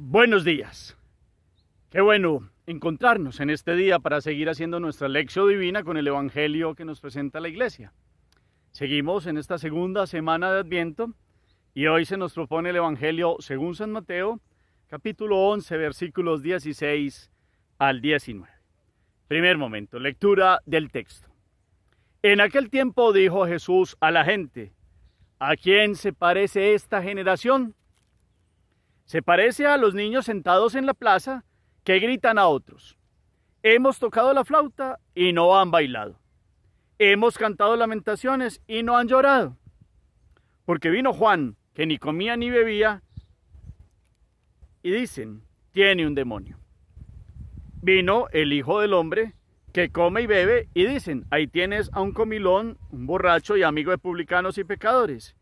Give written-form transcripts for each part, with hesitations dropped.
Buenos días. Qué bueno encontrarnos en este día para seguir haciendo nuestra lección divina con el Evangelio que nos presenta la Iglesia. Seguimos en esta segunda semana de Adviento y hoy se nos propone el Evangelio según San Mateo, capítulo 11, versículos 16 al 19. Primer momento, lectura del texto. En aquel tiempo dijo Jesús a la gente: ¿a quién se parece esta generación? Se parece a los niños sentados en la plaza que gritan a otros: hemos tocado la flauta y no han bailado. Hemos cantado lamentaciones y no han llorado. Porque vino Juan, que ni comía ni bebía, y dicen: tiene un demonio. Vino el Hijo del Hombre, que come y bebe, y dicen: ahí tienes a un comilón, un borracho y amigo de publicanos y pecadores.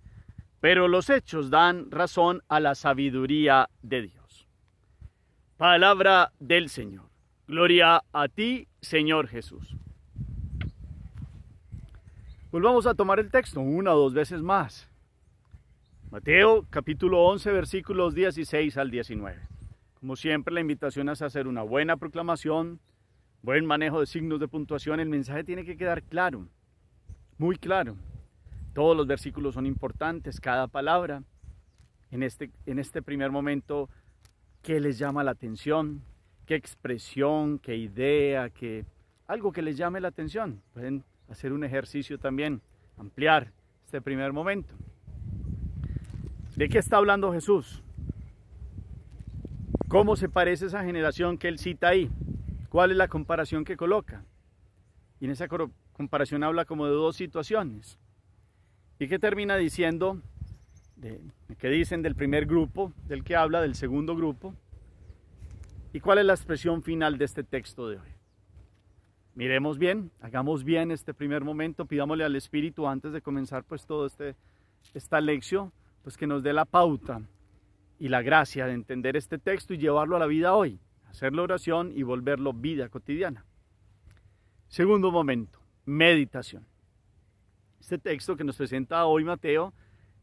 Pero los hechos dan razón a la sabiduría de Dios. Palabra del Señor. Gloria a ti, Señor Jesús. Volvamos a tomar el texto una o dos veces más. Mateo, capítulo 11, versículos 16 al 19. Como siempre, la invitación es hacer una buena proclamación, buen manejo de signos de puntuación. El mensaje tiene que quedar claro, muy claro. Todos los versículos son importantes, cada palabra. En este primer momento, ¿qué les llama la atención? ¿Qué expresión, qué idea, algo que les llame la atención? Pueden hacer un ejercicio también, ampliar este primer momento. ¿De qué está hablando Jesús? ¿Cómo se parece esa generación que él cita ahí? ¿Cuál es la comparación que coloca? Y en esa comparación habla como de dos situaciones. ¿Y qué termina diciendo? ¿Qué dicen del primer grupo, del que habla, del segundo grupo? ¿Y cuál es la expresión final de este texto de hoy? Miremos bien, hagamos bien este primer momento, pidámosle al Espíritu antes de comenzar pues todo esta lección, pues que nos dé la pauta y la gracia de entender este texto y llevarlo a la vida hoy, hacer la oración y volverlo vida cotidiana. Segundo momento, meditación. Este texto que nos presenta hoy Mateo,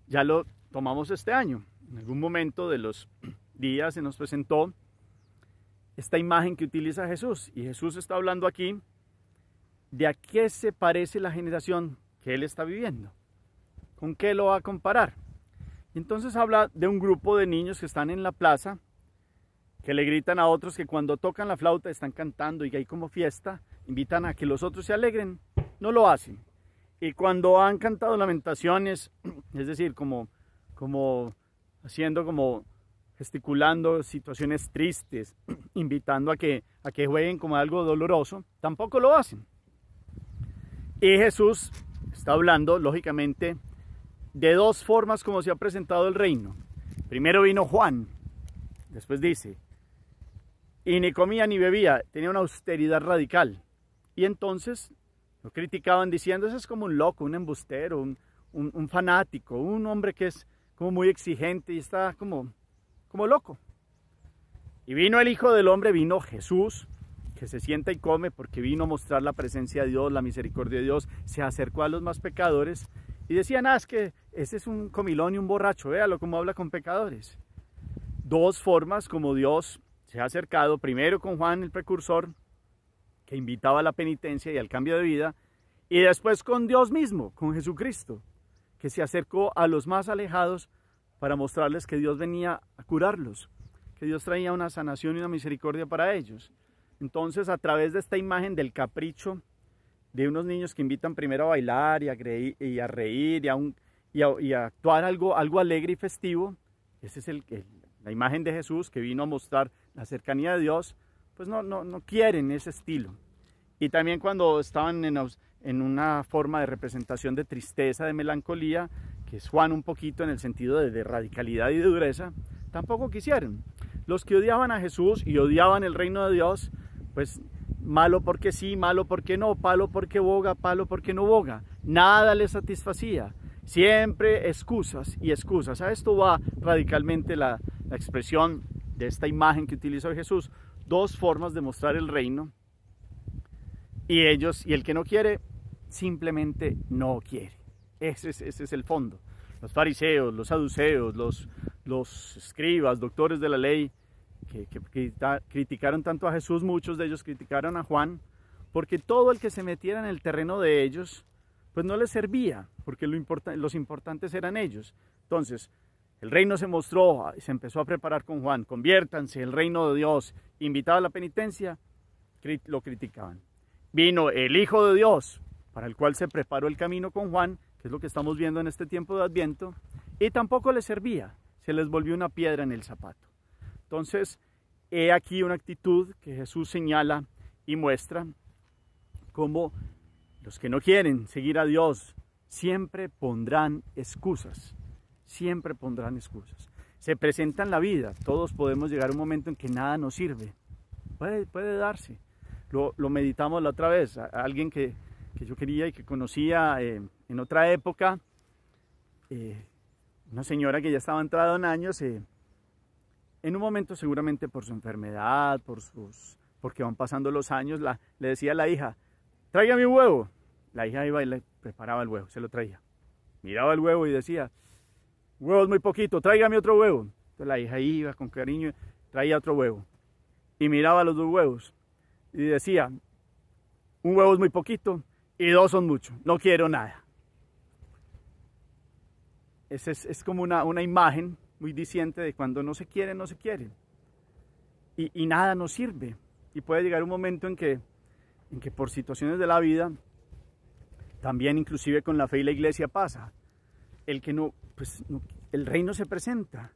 ya lo tomamos este año. En algún momento de los días se nos presentó esta imagen que utiliza Jesús. Y Jesús está hablando aquí de a qué se parece la generación que él está viviendo. ¿Con qué lo va a comparar? Y entonces habla de un grupo de niños que están en la plaza, que le gritan a otros que cuando tocan la flauta están cantando y que hay como fiesta, invitan a que los otros se alegren. No lo hacen. Y cuando han cantado lamentaciones, es decir, como gesticulando situaciones tristes, invitando a que jueguen como algo doloroso, tampoco lo hacen. Y Jesús está hablando, lógicamente, de dos formas como se ha presentado el reino. Primero vino Juan, después dice, y ni comía ni bebía, tenía una austeridad radical. Y entonces lo criticaban diciendo: ese es como un loco, un embustero, un fanático, un hombre que es como muy exigente y está como loco. Y vino el Hijo del Hombre, vino Jesús, que se sienta y come porque vino a mostrar la presencia de Dios, la misericordia de Dios, se acercó a los más pecadores y decían: es que ese es un comilón y un borracho, véalo cómo habla con pecadores. Dos formas como Dios se ha acercado, primero con Juan el precursor, que invitaba a la penitencia y al cambio de vida, y después con Dios mismo, con Jesucristo, que se acercó a los más alejados para mostrarles que Dios venía a curarlos, que Dios traía una sanación y una misericordia para ellos. Entonces, a través de esta imagen del capricho de unos niños que invitan primero a bailar y a reír y a actuar algo alegre y festivo, esa es la imagen de Jesús que vino a mostrar la cercanía de Dios. Pues no quieren ese estilo. Y también cuando estaban en una forma de representación de tristeza, de melancolía, que es Juan un poquito en el sentido de radicalidad y de dureza, tampoco quisieron. Los que odiaban a Jesús y odiaban el reino de Dios, pues malo porque sí, malo porque no, palo porque boga, palo porque no boga. Nada les satisfacía. Siempre excusas y excusas. A esto va radicalmente la expresión de esta imagen que utilizó Jesús. Dos formas de mostrar el reino, y el que no quiere, simplemente no quiere. Ese es el fondo. Los fariseos, los saduceos, los escribas, doctores de la ley, criticaron tanto a Jesús, muchos de ellos criticaron a Juan, porque todo el que se metiera en el terreno de ellos, pues no les servía, porque los importantes eran ellos. Entonces, el reino se mostró, se empezó a preparar con Juan, conviértanse, el reino de Dios, invitado a la penitencia, lo criticaban. Vino el Hijo de Dios, para el cual se preparó el camino con Juan, que es lo que estamos viendo en este tiempo de Adviento, y tampoco les servía, se les volvió una piedra en el zapato. Entonces, he aquí una actitud que Jesús señala y muestra, como los que no quieren seguir a Dios siempre pondrán excusas, siempre pondrán excusas. Se presenta en la vida, todos podemos llegar a un momento en que nada nos sirve, puede darse. Lo meditamos la otra vez, a alguien que yo quería y que conocía en otra época, una señora que ya estaba entrada en años, en un momento seguramente por su enfermedad, porque van pasando los años, le decía a la hija, tráigame un huevo. La hija iba y le preparaba el huevo, se lo traía. Miraba el huevo y decía, huevo es muy poquito, tráigame otro huevo. Entonces la hija iba con cariño, traía otro huevo. Y miraba los dos huevos y decía, un huevo es muy poquito y dos son mucho, no quiero nada. Es como una imagen muy diciente de cuando no se quiere, no se quiere. Y nada nos sirve. Y puede llegar un momento en que por situaciones de la vida, también inclusive con la fe y la iglesia pasa, el reino se presenta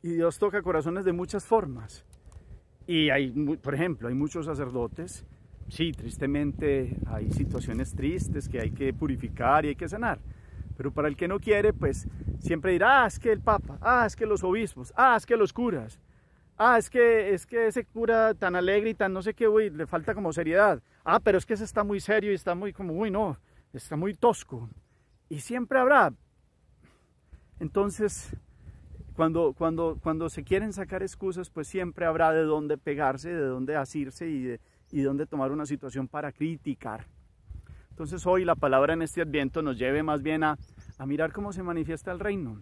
y Dios toca corazones de muchas formas. Y por ejemplo, hay muchos sacerdotes, sí, tristemente hay situaciones tristes que hay que purificar y hay que sanar. Pero para el que no quiere, pues siempre dirá, es que el Papa, es que los obispos, es que los curas, es que ese cura tan alegre y tan no sé qué, le falta como seriedad. Pero es que ese está muy serio y está muy como, no, está muy tosco. Y siempre habrá. Entonces, cuando se quieren sacar excusas, pues siempre habrá de dónde pegarse, de dónde asirse y de dónde tomar una situación para criticar. Entonces hoy la palabra en este Adviento nos lleve más bien a mirar cómo se manifiesta el reino.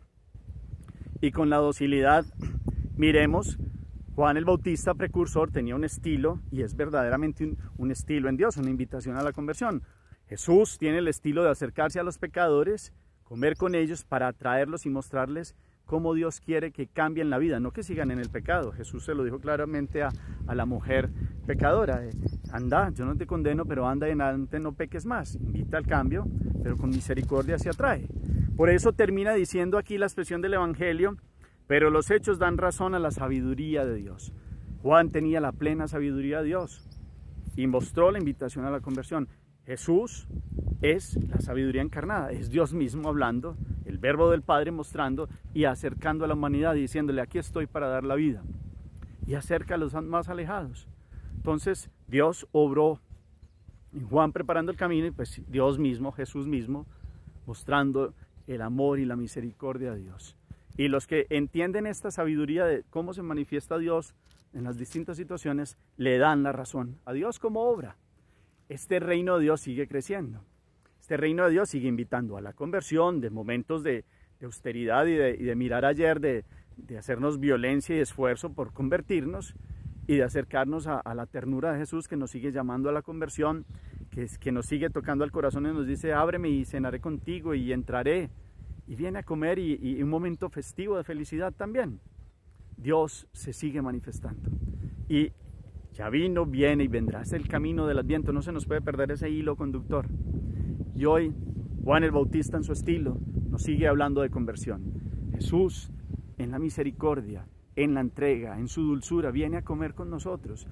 Y con la docilidad, miremos, Juan el Bautista precursor tenía un estilo, y es verdaderamente un estilo en Dios, una invitación a la conversión. Jesús tiene el estilo de acercarse a los pecadores, comer con ellos para atraerlos y mostrarles cómo Dios quiere que cambien la vida, no que sigan en el pecado. Jesús se lo dijo claramente a la mujer pecadora, anda, yo no te condeno, pero anda y en adelante no peques más. Invita al cambio, pero con misericordia se atrae. Por eso termina diciendo aquí la expresión del Evangelio, pero los hechos dan razón a la sabiduría de Dios. Juan tenía la plena sabiduría de Dios y mostró la invitación a la conversión. Jesús es la sabiduría encarnada, es Dios mismo hablando, el verbo del Padre mostrando y acercando a la humanidad, diciéndole, aquí estoy para dar la vida. Y acerca a los más alejados. Entonces Dios obró en Juan preparando el camino y pues Dios mismo, Jesús mismo, mostrando el amor y la misericordia de Dios. Y los que entienden esta sabiduría de cómo se manifiesta Dios en las distintas situaciones, le dan la razón a Dios como obra. Este reino de Dios sigue creciendo. Este reino de Dios sigue invitando a la conversión, de momentos de austeridad y de mirar ayer, de hacernos violencia y esfuerzo por convertirnos y de acercarnos a la ternura de Jesús que nos sigue llamando a la conversión, que nos sigue tocando al corazón y nos dice, ábreme y cenaré contigo y entraré. Y viene a comer y un momento festivo de felicidad también. Dios se sigue manifestando. Y ya vino, viene y vendrá. Es el camino del Adviento, no se nos puede perder ese hilo conductor. Y hoy Juan el Bautista en su estilo nos sigue hablando de conversión. Jesús en la misericordia, en la entrega, en su dulzura, viene a comer con nosotros.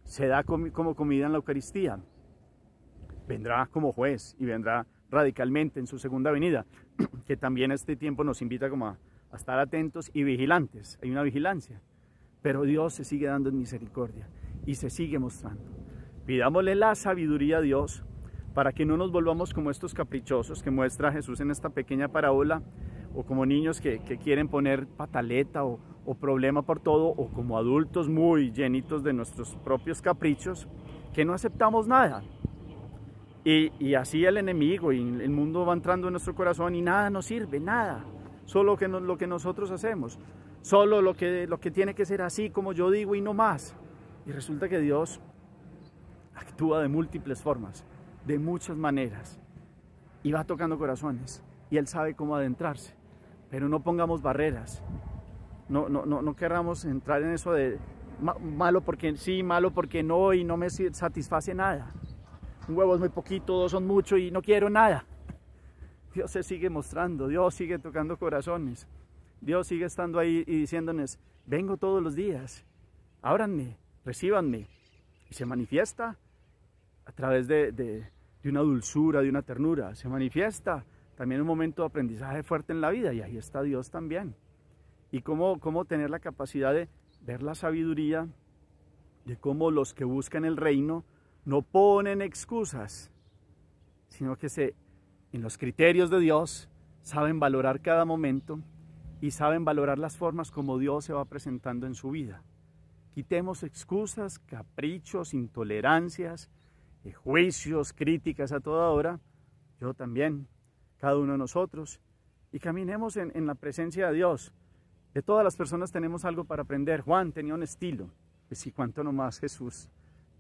Se da como comida en la Eucaristía. Vendrá como juez y vendrá radicalmente en su segunda venida, que también este tiempo nos invita como a estar atentos y vigilantes. Hay una vigilancia, pero Dios se sigue dando en misericordia y se sigue mostrando. Pidámosle la sabiduría a Dios para que no nos volvamos como estos caprichosos que muestra Jesús en esta pequeña parábola, o como niños que quieren poner pataleta o problema por todo, o como adultos muy llenitos de nuestros propios caprichos, que no aceptamos nada. Y así el enemigo y el mundo va entrando en nuestro corazón y nada nos sirve, nada. Solo lo que nosotros hacemos. solo lo que tiene que ser así como yo digo y no más. Y resulta que Dios actúa de múltiples formas, de muchas maneras, y va tocando corazones, y Él sabe cómo adentrarse. Pero no pongamos barreras, no queramos entrar en eso de malo porque sí, malo porque no, y no me satisface nada. Un huevo es muy poquito, dos son mucho y no quiero nada. Dios se sigue mostrando, Dios sigue tocando corazones, Dios sigue estando ahí y diciéndonos, vengo todos los días, ábranme, recíbanme. Y se manifiesta a través de una dulzura, de una ternura, se manifiesta también un momento de aprendizaje fuerte en la vida, y ahí está Dios también. Y cómo tener la capacidad de ver la sabiduría, de cómo los que buscan el reino no ponen excusas, sino que en los criterios de Dios saben valorar cada momento y saben valorar las formas como Dios se va presentando en su vida. Quitemos excusas, caprichos, intolerancias, juicios, críticas a toda hora, yo también, cada uno de nosotros, y caminemos en la presencia de Dios. De todas las personas tenemos algo para aprender. Juan tenía un estilo, pues sí, cuánto nomás Jesús,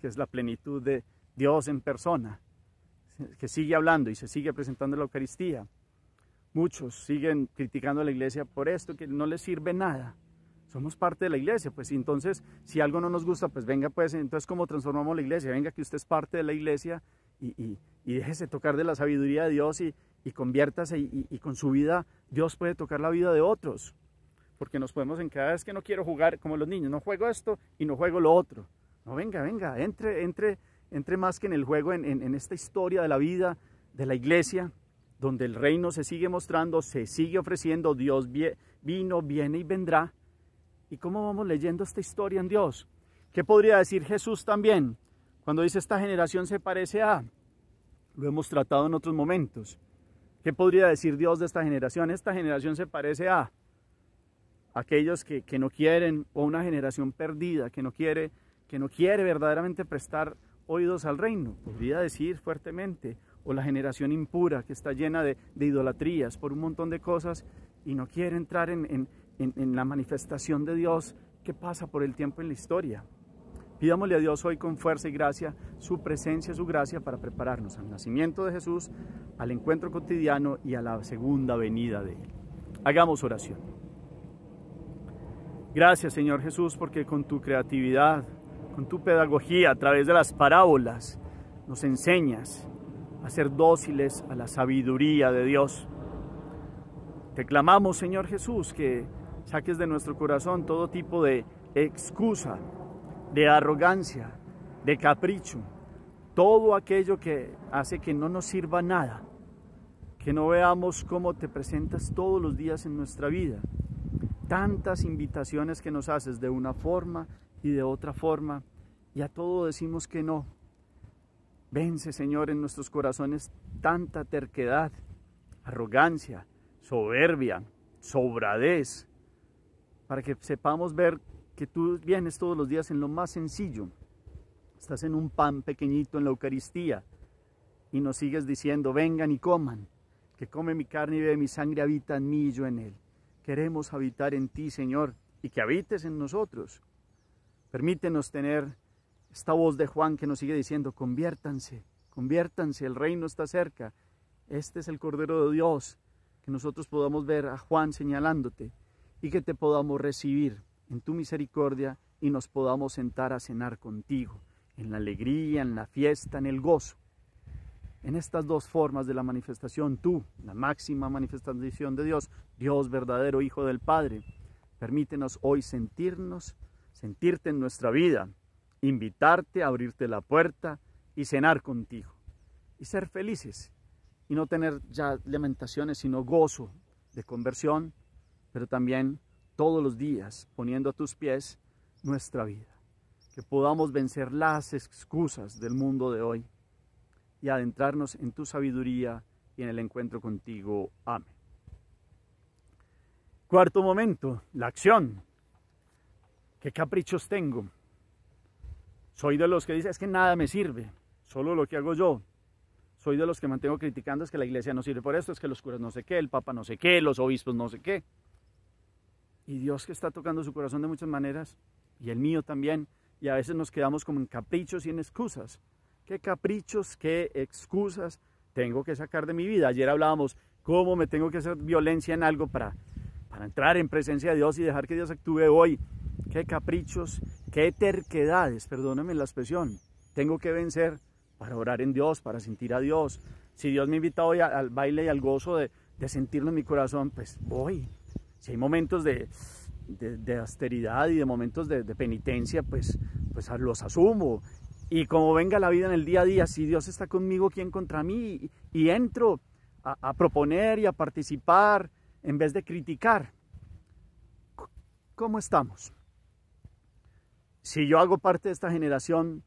que es la plenitud de Dios en persona, que sigue hablando y se sigue presentando la Eucaristía. Muchos siguen criticando a la iglesia por esto, que no les sirve nada. Somos parte de la iglesia, pues entonces, si algo no nos gusta, pues venga, pues entonces, ¿cómo transformamos la iglesia? Venga, que usted es parte de la iglesia y déjese tocar de la sabiduría de Dios y conviértase y con su vida Dios puede tocar la vida de otros. Porque nos podemos enquedar, es que no quiero jugar como los niños, no juego esto y no juego lo otro. No, venga, entre más que en el juego, en esta historia de la vida de la iglesia, donde el reino se sigue mostrando, se sigue ofreciendo, Dios vino, viene y vendrá. ¿Y cómo vamos leyendo esta historia en Dios? ¿Qué podría decir Jesús también? Cuando dice esta generación se parece a, lo hemos tratado en otros momentos. ¿Qué podría decir Dios de esta generación? Esta generación se parece a aquellos que no quieren, o una generación perdida, que no quiere verdaderamente prestar oídos al reino, podría decir fuertemente, o la generación impura que está llena de idolatrías por un montón de cosas y no quiere entrar en la manifestación de Dios que pasa por el tiempo en la historia. Pidámosle a Dios hoy con fuerza y gracia su presencia, su gracia para prepararnos al nacimiento de Jesús, al encuentro cotidiano y a la segunda venida de Él. Hagamos oración. Gracias, Señor Jesús, porque con tu creatividad, con tu pedagogía, a través de las parábolas, nos enseñas a ser dóciles a la sabiduría de Dios. Te clamamos, Señor Jesús, que saques de nuestro corazón todo tipo de excusa, de arrogancia, de capricho, todo aquello que hace que no nos sirva nada, que no veamos cómo te presentas todos los días en nuestra vida. Tantas invitaciones que nos haces de una forma y de otra forma, y a todo decimos que no. Vence, Señor, en nuestros corazones tanta terquedad, arrogancia, soberbia, sobradez, para que sepamos ver que tú vienes todos los días en lo más sencillo. Estás en un pan pequeñito en la Eucaristía y nos sigues diciendo, vengan y coman, que come mi carne y bebe mi sangre, habita en mí y yo en él. Queremos habitar en ti, Señor, y que habites en nosotros. Permítenos tener esta voz de Juan que nos sigue diciendo, conviértanse, el reino está cerca. Este es el Cordero de Dios, que nosotros podamos ver a Juan señalándote y que te podamos recibir en tu misericordia y nos podamos sentar a cenar contigo, en la alegría, en la fiesta, en el gozo. En estas dos formas de la manifestación, tú, la máxima manifestación de Dios, Dios verdadero Hijo del Padre, permítenos hoy sentirte en nuestra vida, invitarte, abrirte la puerta y cenar contigo y ser felices y no tener ya lamentaciones sino gozo de conversión, pero también todos los días poniendo a tus pies nuestra vida, que podamos vencer las excusas del mundo de hoy y adentrarnos en tu sabiduría y en el encuentro contigo. Amén. Cuarto momento, la acción. ¿Qué caprichos tengo? Soy de los que dicen, es que nada me sirve, solo lo que hago yo. Soy de los que mantengo criticando, es que la iglesia no sirve por esto, es que los curas no sé qué, el papa no sé qué, los obispos no sé qué. y Dios que está tocando su corazón de muchas maneras, y el mío también, y a veces nos quedamos como en caprichos y en excusas. ¿Qué caprichos, qué excusas tengo que sacar de mi vida? Ayer hablábamos cómo me tengo que hacer violencia en algo para entrar en presencia de Dios y dejar que Dios actúe hoy. ¿Qué caprichos, qué terquedades, perdónenme la expresión, tengo que vencer para orar en Dios, para sentir a Dios? Si Dios me invita hoy al baile y al gozo de sentirlo en mi corazón, pues voy. Si hay momentos de austeridad y de momentos de penitencia, pues los asumo. Y como venga la vida en el día a día, si Dios está conmigo, ¿quién contra mí? Y entro a proponer y a participar en vez de criticar. ¿Cómo estamos? Si yo hago parte de esta generación,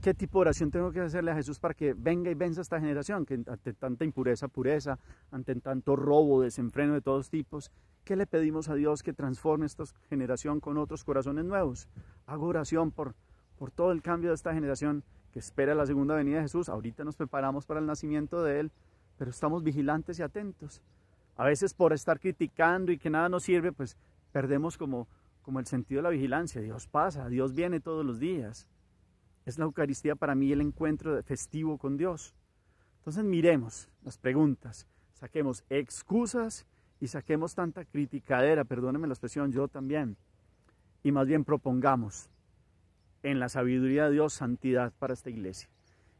¿qué tipo de oración tengo que hacerle a Jesús para que venga y venza esta generación? Que ante tanta impureza, pureza, ante tanto robo, desenfreno de todos tipos, ¿qué le pedimos a Dios que transforme esta generación con otros corazones nuevos? Hago oración por todo el cambio de esta generación que espera la segunda venida de Jesús. Ahorita nos preparamos para el nacimiento de Él, pero estamos vigilantes y atentos. A veces por estar criticando y que nada nos sirve, pues perdemos como el sentido de la vigilancia. Dios pasa, Dios viene todos los días. Es la Eucaristía para mí el encuentro festivo con Dios. Entonces miremos las preguntas, saquemos excusas y saquemos tanta criticadera, perdónenme la expresión, yo también. Y más bien propongamos en la sabiduría de Dios santidad para esta iglesia.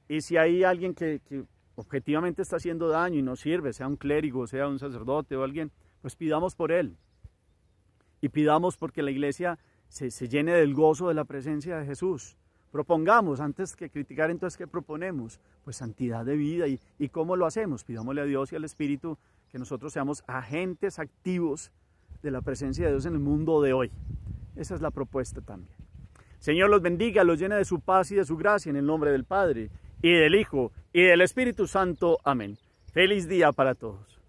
Y si hay alguien que objetivamente está haciendo daño y no sirve, sea un clérigo, sea un sacerdote o alguien, pues pidamos por él. Y pidamos porque la iglesia se llene del gozo de la presencia de Jesús. Propongamos, antes que criticar, entonces, ¿qué proponemos? Pues santidad de vida. ¿Y cómo lo hacemos? Pidámosle a Dios y al Espíritu que nosotros seamos agentes activos de la presencia de Dios en el mundo de hoy. Esa es la propuesta también. Señor los bendiga, los llene de su paz y de su gracia en el nombre del Padre, y del Hijo, y del Espíritu Santo. Amén. Feliz día para todos.